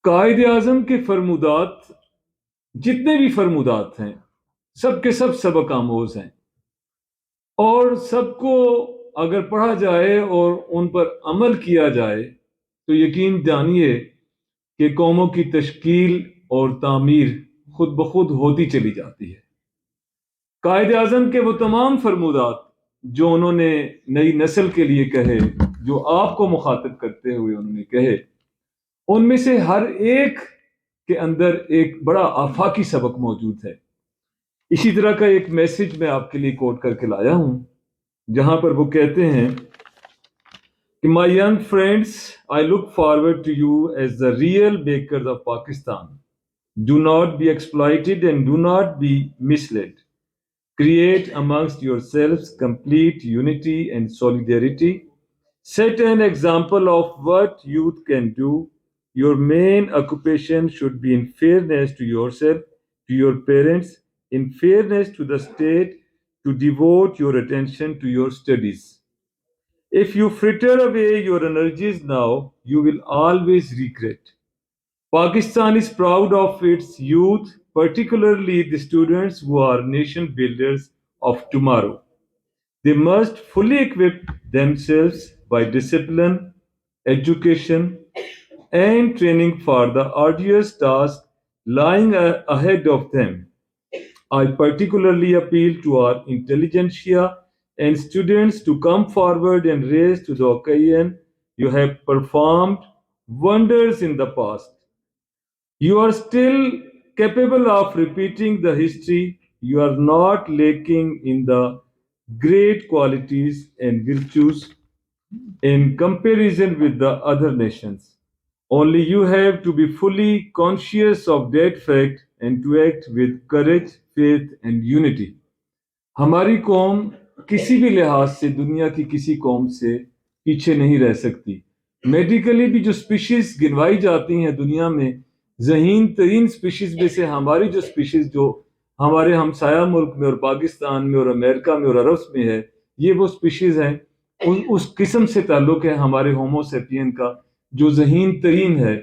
कायद आज़म के फरमुदात, जितने भी फरमुदात हैं, सब के सब सबक आमोज हैं और सबको अगर पढ़ा जाए और उन पर अमल किया जाए तो यकीन जानिए कि कौमों की तश्कील और तामीर खुद ब खुद होती चली जाती है। कायद आज़म के वो तमाम फरमुदात जो उन्होंने नई नस्ल के लिए कहे, जो आपको मुखातिब करते हुए उन्होंने कहे, उनमें से हर एक के अंदर एक बड़ा आफाकी सबक मौजूद है। इसी तरह का एक मैसेज मैं आपके लिए कोट करके लाया हूं, जहां पर वो कहते हैं कि my young friends, I look forward to you as the real bakers of Pakistan. Do not be exploited and do not be misled. Create amongst yourselves complete unity and solidarity. Set an example of what youth can do. Your main occupation should be in fairness to yourself, to your parents, in fairness to the state, to devote your attention to your studies. If you fritter away your energies now, you will always regret. Pakistan is proud of its youth, particularly the students who are nation builders of tomorrow. They must fully equip themselves by discipline, education, and training for the arduous task lying ahead of them. I particularly appeal to our intelligentsia and students to come forward and raise to the occasion. You have performed wonders in the past. You are still capable of repeating the history. You are not lacking in the great qualities and virtues in comparison with the other nations. Only you have to be fully conscious of that fact and to act with courage, faith and unity. हमारी कौम किसी भी लिहाज से दुनिया की किसी कौम से पीछे नहीं रह सकती। मेडिकली भी जो स्पीशीज गिनवाई जाती हैं दुनिया में, ज़हीन तरीन स्पीशीज में से हमारी जो स्पीशीज जो हमारे हमसाया मुल्क में और पाकिस्तान में और अमेरिका में और अरब में है, ये वो स्पीशीज हैं, उस किस्म से ताल्लुक है हमारे होमो सेपियन का जो ज़हीन तरीन है